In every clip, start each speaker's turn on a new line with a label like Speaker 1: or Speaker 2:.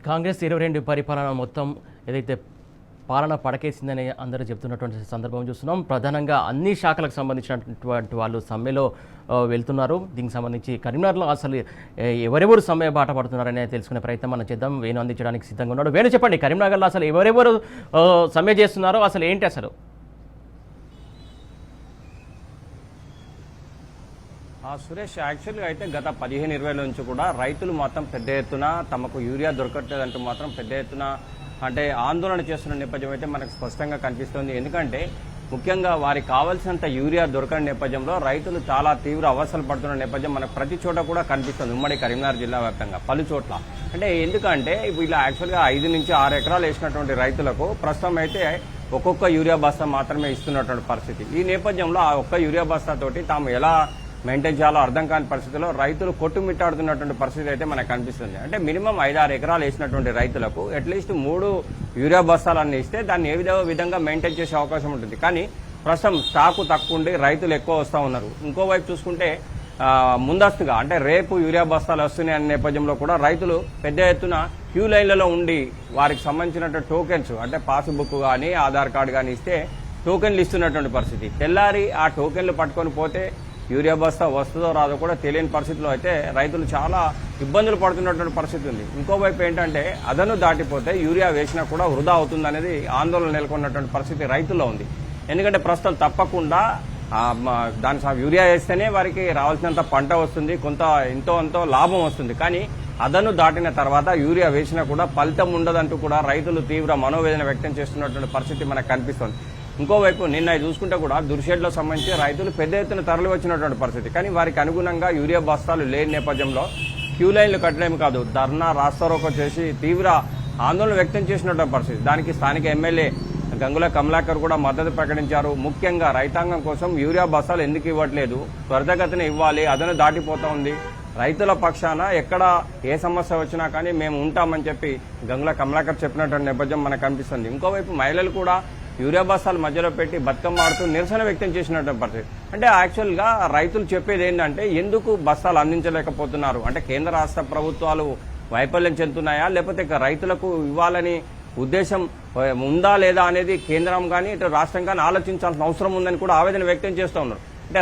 Speaker 1: కాంగ్రెస్ 22 పరిపాలన మొత్తం ఏదైతే పాలన పడకేసిందని అందరూ చెప్తున్నటువంటి సందర్భం చూస్తున్నాం. ప్రధానంగా అన్ని శాఖలకు సంబంధించినటువంటి వాళ్ళు సమ్మెలో వెళ్తున్నారు. దీనికి సంబంధించి కరీంనగర్లో అసలు ఎవరెవరు సమ్మె బాట పడుతున్నారనే తెలుసుకునే ప్రయత్నం మనం చేద్దాం. వేణు అందించడానికి సిద్ధంగా ఉన్నాడు. వేణు చెప్పండి, కరీంనగర్లో అసలు ఎవరెవరు సమ్మె చేస్తున్నారో అసలు ఏంటి అసలు?
Speaker 2: సురేష్, యాక్చువల్గా అయితే గత 15-20 నుంచి కూడా రైతులు మాత్రం పెద్ద ఎత్తున తమకు యూరియా దొరకట్లేదంటూ మాత్రం పెద్ద ఎత్తున అంటే ఆందోళన చేస్తున్న నేపథ్యం అయితే మనకు స్పష్టంగా కనిపిస్తుంది. ఎందుకంటే ముఖ్యంగా వారికి కావాల్సినంత యూరియా దొరకని నేపథ్యంలో రైతులు చాలా తీవ్ర అవస్థలు పడుతున్న నేపథ్యం మనకు ప్రతి చోట కూడా కనిపిస్తుంది. ఉమ్మడి కరీంనగర్ జిల్లా వ్యాప్తంగా పలు చోట్ల. అంటే ఎందుకంటే ఇలా యాక్చువల్గా 5 నుంచి 6 ఎకరాలు వేసినటువంటి రైతులకు ప్రస్తుతం అయితే ఒక్కొక్క యూరియా బస్తా మాత్రమే ఇస్తున్నటువంటి పరిస్థితి. ఈ నేపథ్యంలో ఆ ఒక్క యూరియా బస్తా తోటి తాము ఎలా మెయింటైన్ చేయాలో అర్థం కాని పరిస్థితిలో రైతులు కొట్టుమిట్టాడుతున్నటువంటి పరిస్థితి అయితే మనకు కనిపిస్తుంది. అంటే మినిమం 5-6 ఎకరాలు వేసినటువంటి రైతులకు అట్లీస్ట్ 3 యూరియా బస్తాలన్నీ ఇస్తే దాన్ని ఏ విధంగా మెయింటైన్ చేసే అవకాశం ఉంటుంది. కానీ ప్రస్తుతం స్టాకు తక్కువ ఉండి రైతులు ఎక్కువ వస్తూ ఉన్నారు. ఇంకోవైపు చూసుకుంటే ముందస్తుగా అంటే రేపు యూరియా బస్తాలు వస్తున్నాయి అనే నేపథ్యంలో కూడా రైతులు పెద్ద ఎత్తున క్యూ లైన్లలో ఉండి వారికి సంబంధించినటువంటి టోకెన్స్ అంటే పాస్బుక్ కానీ ఆధార్ కార్డు కానీ ఇస్తే టోకెన్లు ఇస్తున్నటువంటి పరిస్థితి. తెల్లారి ఆ టోకెన్లు పట్టుకొని పోతే యూరియా బస్తా వస్తుందో రాదో కూడా తెలియని పరిస్థితిలో అయితే రైతులు చాలా ఇబ్బందులు పడుతున్నటువంటి పరిస్థితి ఉంది. ఇంకోవైపు ఏంటంటే అదను దాటిపోతే యూరియా వేసినా కూడా వృధా అవుతుందనేది ఆందోళన నెలకొన్నటువంటి పరిస్థితి రైతుల్లో ఉంది. ఎందుకంటే ప్రస్తుతం తప్పకుండా దాని యూరియా వేస్తేనే వారికి రావాల్సినంత పంట వస్తుంది, కొంత ఎంతో లాభం వస్తుంది. కానీ అదను దాటిన తర్వాత యూరియా వేసినా కూడా ఫలితం ఉండదంటూ కూడా రైతులు తీవ్ర మనోవేదన వ్యక్తం చేస్తున్నటువంటి పరిస్థితి మనకు కనిపిస్తుంది. ఇంకోవైపు నిన్న చూసుకుంటే కూడా దుర్షేడ్లో సంబంధించి రైతులు పెద్ద ఎత్తున తరలి వచ్చినటువంటి పరిస్థితి. కానీ వారికి అనుగుణంగా యూరియా బస్తాలు లేని నేపథ్యంలో క్యూ లైన్లు కట్టడమే కాదు ధర్నా రాస్తారోకో చేసి తీవ్ర ఆందోళన వ్యక్తం చేసినటువంటి పరిస్థితి. దానికి స్థానిక ఎమ్మెల్యే గంగుల కమలాకర్ కూడా మద్దతు ప్రకటించారు. ముఖ్యంగా రైతాంగం కోసం యూరియా బస్తాలు ఎందుకు ఇవ్వట్లేదు, త్వరితగతిన ఇవ్వాలి, అదను దాటిపోతా ఉంది, రైతుల పక్షాన ఎక్కడ ఏ సమస్య వచ్చినా కానీ మేము ఉంటామని చెప్పి గంగుల కమలాకర్ చెప్పినటువంటి నేపథ్యం మనకు కనిపిస్తుంది. ఇంకోవైపు మహిళలు కూడా యూరియా బస్తాలు మధ్యలో పెట్టి బతుకమ్మ ఆడుతూ నిరసన వ్యక్తం చేసినటువంటి పరిస్థితి. అంటే యాక్చువల్గా రైతులు చెప్పేది ఏంటంటే ఎందుకు బస్తాలు అందించలేకపోతున్నారు అంటే కేంద్ర రాష్ట్ర ప్రభుత్వాలు వైఫల్యం చెందుతున్నాయా, లేకపోతే రైతులకు ఇవ్వాలని ఉద్దేశం ఉందా లేదా అనేది కేంద్రం కానీ ఇటు రాష్ట్రం కానీ ఆలోచించాల్సిన అవసరం ఉందని కూడా ఆవేదన వ్యక్తం చేస్తూ ఉన్నారు. అంటే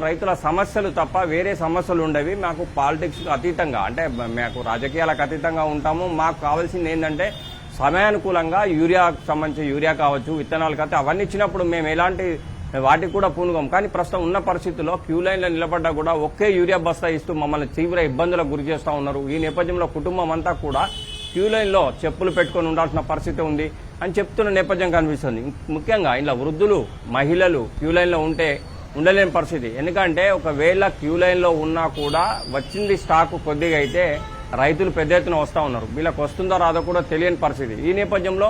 Speaker 2: రైతుల సమస్యలు తప్ప వేరే సమస్యలు ఉండవి, మాకు పాలిటిక్స్ అతీతంగా అంటే మాకు రాజకీయాలకు అతీతంగా ఉంటాము, మాకు కావాల్సింది ఏంటంటే సమయానుకూలంగా యూరియాకు సంబంధించి యూరియా కావచ్చు, విత్తనాలు కావచ్చు అవన్నీ ఇచ్చినప్పుడు మేము ఎలాంటి వాటికి కూడా పూనుకోం. కానీ ప్రస్తుతం ఉన్న పరిస్థితుల్లో క్యూ లైన్లో నిలబడ్డా కూడా ఒకే యూరియా బస్తా ఇస్తూ మమ్మల్ని తీవ్ర ఇబ్బందులకు గురి చేస్తూ ఉన్నారు. ఈ నేపథ్యంలో కుటుంబం అంతా కూడా క్యూ లైన్లో చెప్పులు పెట్టుకొని ఉండాల్సిన పరిస్థితి ఉంది అని చెప్తున్న నేపథ్యం కనిపిస్తుంది. ముఖ్యంగా ఇలా వృద్ధులు మహిళలు క్యూ లైన్లో ఉండలేని పరిస్థితి. ఎందుకంటే ఒకవేళ క్యూ లైన్లో ఉన్నా కూడా వచ్చింది స్టాకు కొద్దిగా అయితే రైతులు పెద్ద ఎత్తున వస్తూ ఉన్నారు. వీళ్ళకి వస్తుందో రాదో కూడా తెలియని పరిస్థితి. ఈ నేపథ్యంలో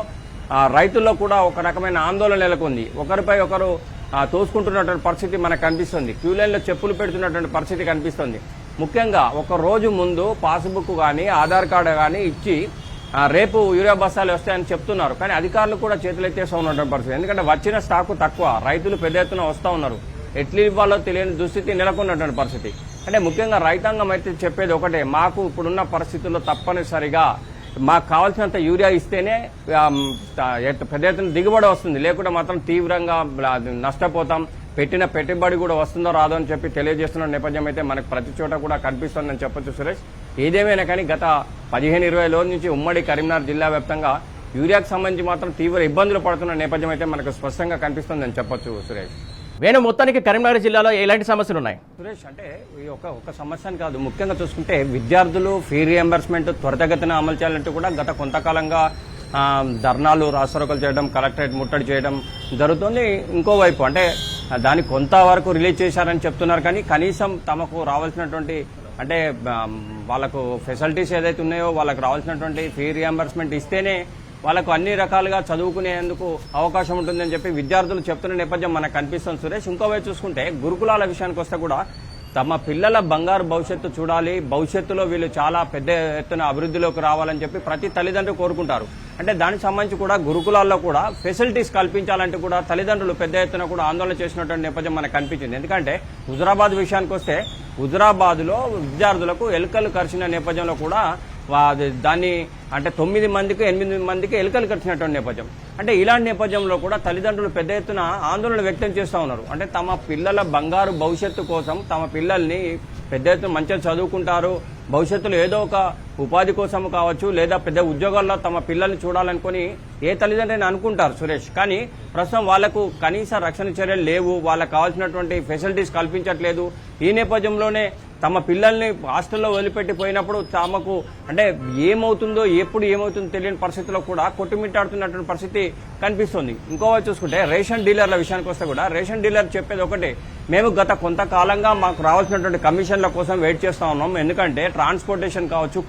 Speaker 2: రైతుల్లో కూడా ఒక రకమైన ఆందోళన నెలకొంది. ఒకరిపై ఒకరు తోసుకుంటున్నటువంటి పరిస్థితి మనకు కనిపిస్తుంది. క్యూ లైన్లో చెప్పులు పెడుతున్నటువంటి పరిస్థితి కనిపిస్తుంది. ముఖ్యంగా ఒక రోజు ముందు పాస్బుక్ కానీ ఆధార్ కార్డు కానీ ఇచ్చి రేపు యూరియా బస్తాలు వస్తాయని చెప్తున్నారు. కానీ అధికారులు కూడా చేతులెత్తేస్తూ ఉన్నటువంటి పరిస్థితి. ఎందుకంటే వచ్చిన స్టాకు తక్కువ, రైతులు పెద్ద ఎత్తున వస్తూ ఉన్నారు, ఎట్లా ఇవ్వాలో తెలియని దుస్థితి నెలకొన్నటువంటి పరిస్థితి. అంటే ముఖ్యంగా రైతాంగం అయితే చెప్పేది ఒకటే, మాకు ఇప్పుడున్న పరిస్థితుల్లో తప్పనిసరిగా మాకు కావాల్సినంత యూరియా ఇస్తేనే పెద్ద ఎత్తున దిగుబడి వస్తుంది, లేకుంటే మాత్రం తీవ్రంగా నష్టపోతాం, పెట్టిన పెట్టుబడి కూడా వస్తుందో రాదో అని చెప్పి తెలియజేస్తున్న నేపథ్యం అయితే మనకు ప్రతి చోట కూడా కనిపిస్తుందని చెప్పొచ్చు సురేష్. ఏదేమైనా కానీ గత 15-20 రోజుల నుంచి ఉమ్మడి కరీంనగర్ జిల్లా వ్యాప్తంగా యూరియాకు సంబంధించి మాత్రం తీవ్ర ఇబ్బందులు పడుతున్న నేపథ్యం అయితే మనకు స్పష్టంగా కనిపిస్తుందని చెప్పొచ్చు సురేష్.
Speaker 1: వేణు, మొత్తానికి కరీంనగర్ జిల్లాలో ఎలాంటి సమస్యలు ఉన్నాయి?
Speaker 2: సురేష్, అంటే ఒక సమస్యని కాదు, ముఖ్యంగా చూసుకుంటే విద్యార్థులు ఫీ రియంబర్స్మెంట్ త్వరితగతిన అమలు చేయాలంటూ కూడా గత కొంతకాలంగా ధర్నాలు రాస్తారోకలు చేయడం, కలెక్టరేట్ ముట్టడి చేయడం జరుగుతుంది. ఇంకోవైపు అంటే దాన్ని కొంతవరకు రిలీజ్ చేశారని చెప్తున్నారు. కానీ కనీసం తమకు రావాల్సినటువంటి అంటే వాళ్ళకు ఫెసిలిటీస్ ఏదైతే ఉన్నాయో వాళ్ళకు రావాల్సినటువంటి ఫీ రియంబర్స్మెంట్ ఇస్తేనే వాళ్ళకు అన్ని రకాలుగా చదువుకునేందుకు అవకాశం ఉంటుందని చెప్పి విద్యార్థులు చెప్తున్న నేపథ్యం మనకు కనిపిస్తుంది సురేష్. ఇంకోవైపు చూసుకుంటే గురుకులాల విషయానికి వస్తే కూడా తమ పిల్లల బంగారు భవిష్యత్తు చూడాలి, భవిష్యత్తులో వీళ్ళు చాలా పెద్ద ఎత్తున అభివృద్ధిలోకి రావాలని చెప్పి ప్రతి తల్లిదండ్రులు కోరుకుంటారు. అంటే దానికి సంబంధించి కూడా గురుకులాల్లో కూడా ఫెసిలిటీస్ కల్పించాలంటే కూడా తల్లిదండ్రులు పెద్ద ఎత్తున కూడా ఆందోళన చేసినటువంటి నేపథ్యం మనకు కనిపించింది. ఎందుకంటే హుజురాబాద్ విషయానికి వస్తే హుజురాబాద్లో విద్యార్థులకు ఎలుకలు కరిచిన నేపథ్యంలో కూడా దాన్ని అంటే 9 మందికి 8 మందికి ఎలుకలు కట్టినటువంటి నేపథ్యం. అంటే ఇలాంటి నేపథ్యంలో కూడా తల్లిదండ్రులు పెద్ద ఎత్తున ఆందోళన వ్యక్తం చేస్తూ ఉన్నారు. అంటే తమ పిల్లల బంగారు భవిష్యత్తు కోసం తమ పిల్లల్ని పెద్ద ఎత్తున మంచిగా చదువుకుంటారు, భవిష్యత్తులో ఏదో ఒక ఉపాధి కోసం కావచ్చు లేదా పెద్ద ఉద్యోగాల్లో తమ పిల్లల్ని చూడాలనుకుని ఏ తల్లిదండ్రులని అనుకుంటారు సురేష్. కానీ ప్రస్తుతం వాళ్లకు కనీస రక్షణ చర్యలు లేవు, వాళ్ళకు కావాల్సినటువంటి ఫెసిలిటీస్ కల్పించట్లేదు. ఈ నేపథ్యంలోనే తమ పిల్లల్ని హాస్టల్లో వదిలిపెట్టిపోయినప్పుడు తమకు అంటే ఏమవుతుందో ఎప్పుడు ఏమవుతుందో తెలియని పరిస్థితిలో కూడా కొట్టుమిట్టాడుతున్నటువంటి పరిస్థితి కనిపిస్తుంది. ఇంకోవైపు చూసుకుంటే రేషన్ డీలర్ల విషయానికి వస్తే కూడా రేషన్ డీలర్ చెప్పేది ఒకటే, మేము గత కొంతకాలంగా మాకు రావాల్సినటువంటి కమిషన్ల కోసం వెయిట్ చేస్తా ఉన్నాం. ఎందుకంటే ట్రాన్స్పోర్టేషన్ కావచ్చు,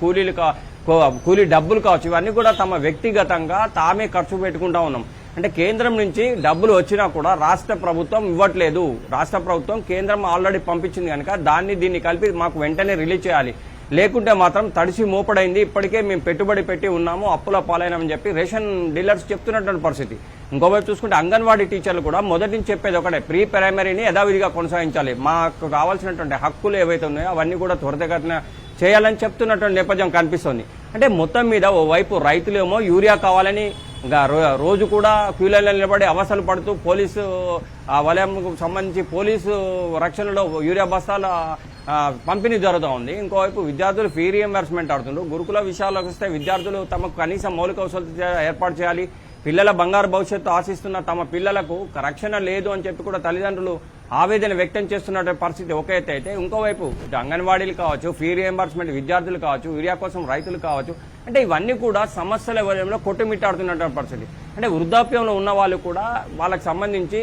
Speaker 2: కూలీ డబ్బులు కావచ్చు, ఇవన్నీ కూడా తమ వ్యక్తిగతంగా తామే ఖర్చు పెట్టుకుంటా ఉన్నాం. అంటే కేంద్రం నుంచి డబ్బులు వచ్చినా కూడా రాష్ట్ర ప్రభుత్వం ఇవ్వట్లేదు. రాష్ట్ర ప్రభుత్వం కేంద్రం ఆల్రెడీ పంపించింది కనుక దీన్ని కలిపి మాకు వెంటనే రిలీజ్ చేయాలి, లేకుంటే మాత్రం తడిసి మోపడైంది, ఇప్పటికే మేము పెట్టుబడి పెట్టి ఉన్నాము, అప్పుల పాలైనామని చెప్పి రేషన్ డీలర్స్ చెప్తున్నటువంటి పరిస్థితి. ఇంకోవైపు చూసుకుంటే అంగన్వాడీ టీచర్లు కూడా మొదటి నుంచి చెప్పేది ఒకటే, ప్రీ ప్రైమరీని యథావిధిగా కొనసాగించాలి, మాకు కావాల్సినటువంటి హక్కులు ఏవైతే ఉన్నాయో అవన్నీ కూడా త్వరితగతిన చేయాలని చెప్తున్నటువంటి నేపథ్యం కనిపిస్తుంది. అంటే మొత్తం మీద ఓవైపు రైతులేమో యూరియా కావాలని రోజు కూడా క్యూలైన్లో నిలబడి అవసరాలు పడుతూ పోలీసు వలయంకు సంబంధించి పోలీసు రక్షణలో యూరియా బస్తాల పంపిణీ జరుగుతూ ఉంది. ఇంకోవైపు విద్యార్థులు ఫీ రీఎంబర్స్మెంట్ ఆడుతుండ్రు. గురుకుల విషయాలకు వస్తే విద్యార్థులు తమకు కనీసం మౌలిక వసతులు ఏర్పాటు చేయాలి, పిల్లల బంగారు భవిష్యత్తు ఆశిస్తున్న తమ పిల్లలకు రక్షణ లేదు అని చెప్పి కూడా తల్లిదండ్రులు ఆవేదన వ్యక్తం చేస్తున్న పరిస్థితి ఒక ఎత్తు అయితే, ఇంకోవైపు అంగన్వాడీలు కావచ్చు, ఫీ రీఎంబర్స్మెంట్ విద్యార్థులు కావచ్చు, యూరియా కోసం రైతులు కావచ్చు, అంటే ఇవన్నీ కూడా సమస్యల వలయంలో కొట్టుమిట్టాడుతున్నటువంటి పరిస్థితి. అంటే వృద్ధాప్యంలో ఉన్న వాళ్ళు కూడా వాళ్ళకి సంబంధించి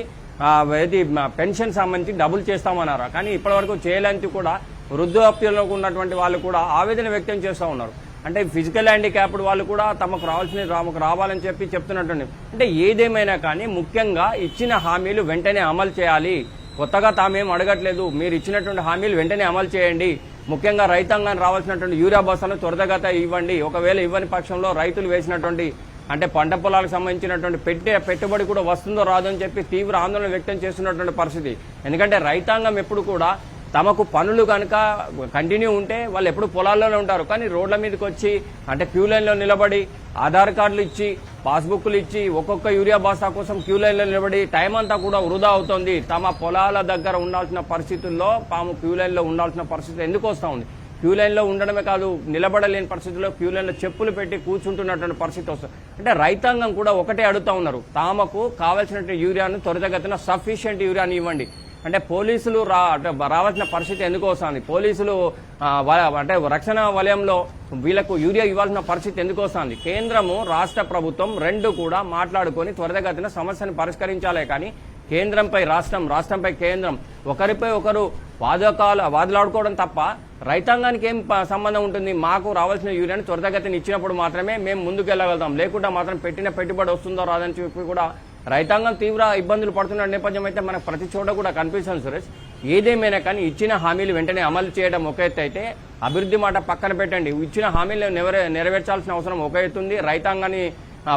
Speaker 2: పెన్షన్ సంబంధించి డబుల్ చేస్తామన్నారు, కానీ ఇప్పటివరకు చేయలేందుకు కూడా వృద్ధాప్యంలో ఉన్నటువంటి వాళ్ళు కూడా ఆవేదన వ్యక్తం చేస్తూ ఉన్నారు. అంటే ఫిజికల్ హ్యాండిక్యాప్డ్ వాళ్ళు కూడా తమకు రావాలని చెప్పి చెప్తున్నట్టు. అంటే ఏదేమైనా కానీ ముఖ్యంగా ఇచ్చిన హామీలు వెంటనే అమలు చేయాలి. కొత్తగా తామేం అడగట్లేదు, మీరు ఇచ్చినటువంటి హామీలు వెంటనే అమలు చేయండి. ముఖ్యంగా రైతాంగానికి రావాల్సినటువంటి యూరియా బస్తాలను త్వరితగత ఇవ్వండి. ఒకవేళ ఇవ్వని పక్షంలో రైతులు వేసినటువంటి అంటే పంట పొలాలకు సంబంధించినటువంటి పెట్టుబడి కూడా వస్తుందో రాదో అని చెప్పి తీవ్ర ఆందోళన వ్యక్తం చేస్తున్నటువంటి పరిస్థితి. ఎందుకంటే రైతాంగం ఎప్పుడు కూడా తమకు పనులు కనుక కంటిన్యూ ఉంటే వాళ్ళు ఎప్పుడు పొలాల్లోనే ఉంటారు, కానీ రోడ్ల మీదకి వచ్చి అంటే క్యూ లైన్లో నిలబడి ఆధార్ కార్డులు ఇచ్చి పాస్బుక్లు ఇచ్చి ఒక్కొక్క యూరియా బస్తా కోసం క్యూ లైన్లో నిలబడి టైం అంతా కూడా వృధా అవుతుంది. తమ పొలాల దగ్గర ఉండాల్సిన పరిస్థితుల్లో తాము క్యూ లైన్లో ఉండాల్సిన పరిస్థితి ఎందుకు వస్తూ ఉంది? క్యూ లైన్లో ఉండడమే కాదు, నిలబడలేని పరిస్థితుల్లో క్యూ లైన్లో చెప్పులు పెట్టి కూర్చుంటున్నటువంటి పరిస్థితి వస్తుంది. అంటే రైతాంగం కూడా ఒకటే అడుగుతా ఉన్నారు, తమకు కావాల్సినటువంటి యూరియాను త్వరితగతిన సఫిషియెంట్ యూరియాని ఇవ్వండి. అంటే పోలీసులు రావాల్సిన పరిస్థితి ఎందుకు వస్తుంది? పోలీసులు అంటే రక్షణ వలయంలో వీళ్లకు యూరియా ఇవ్వాల్సిన పరిస్థితి ఎందుకు వస్తుంది? కేంద్రము రాష్ట్ర ప్రభుత్వం రెండు కూడా మాట్లాడుకొని త్వరితగతిన సమస్యను పరిష్కరించాలే కానీ కేంద్రంపై రాష్ట్రం, రాష్ట్రంపై కేంద్రం ఒకరిపై ఒకరు వాదులాడుకోవడం తప్ప రైతాంగానికి ఏం సంబంధం ఉంటుంది? మాకు రావాల్సిన యూరియాని త్వరితగతిని ఇచ్చినప్పుడు మాత్రమే మేము ముందుకెళ్లగలుగుతాం, లేకుండా మాత్రం పెట్టిన పెట్టుబడి వస్తుందో రాదని చెప్పి కూడా రైతాంగం తీవ్ర ఇబ్బందులు పడుతున్న నేపథ్యం అయితే మనకు ప్రతి చోట కూడా కనిపిస్తుంది సురేష్. ఏదేమైనా కానీ ఇచ్చిన హామీలు వెంటనే అమలు చేయడం ఒక ఎత్తు అయితే, అభివృద్ధి మాట పక్కన పెట్టండి, ఇచ్చిన హామీలు నెరవేర్చాల్సిన అవసరం ఒక ఎత్తు ఉంది. రైతాంగాన్ని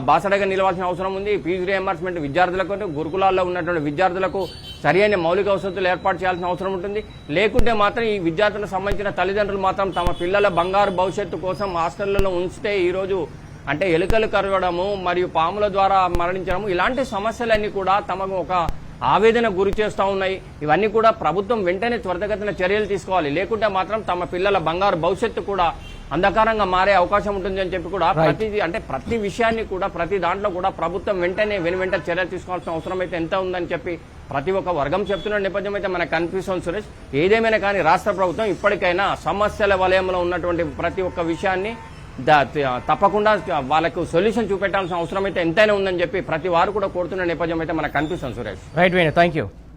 Speaker 2: బాసడగా నిలవాల్సిన అవసరం ఉంది. ఫీజు రియంబర్స్మెంట్ విద్యార్థులకు, గురుకులాల్లో ఉన్నటువంటి విద్యార్థులకు సరైన మౌలిక వసతులు ఏర్పాటు చేయాల్సిన అవసరం ఉంటుంది. లేకుంటే మాత్రం ఈ విద్యార్థులకు సంబంధించిన తల్లిదండ్రులు మాత్రం తమ పిల్లల బంగారు భవిష్యత్తు కోసం హాస్టళ్లలో ఉంచితే ఈరోజు అంటే ఎలుకలు కరవడము మరియు పాముల ద్వారా మరణించడము ఇలాంటి సమస్యలన్నీ కూడా తమకు ఒక ఆవేదన గురి చేస్తూ ఉన్నాయి. ఇవన్నీ కూడా ప్రభుత్వం వెంటనే త్వరితగతిన చర్యలు తీసుకోవాలి, లేకుంటే మాత్రం తమ పిల్లల బంగారు భవిష్యత్తు కూడా అంధకారంగా మారే అవకాశం ఉంటుంది అని చెప్పి కూడా ప్రతి విషయాన్ని కూడా ప్రతి దాంట్లో కూడా ప్రభుత్వం వెంటనే వెనువెంట చర్యలు తీసుకోవాల్సిన అవసరం అయితే ఎంత ఉందని చెప్పి ప్రతి ఒక్క వర్గం చెప్తున్న నేపథ్యం అయితే మనకు కనిపిస్తుంది సురేష్. ఏదేమైనా కానీ రాష్ట్ర ప్రభుత్వం ఇప్పటికైనా సమస్యల వలయంలో ఉన్నటువంటి ప్రతి ఒక్క విషయాన్ని తప్పకుండా వాళ్ళకు సొల్యూషన్ చూపెట్టాల్సిన అవసరం అయితే ఎంతైనా ఉందని చెప్పి ప్రతి వారు కూడా కోరుతున్న నేపథ్యం అయితే మనకు కనిపిస్తుంది సురేష్.
Speaker 1: Right, thank you.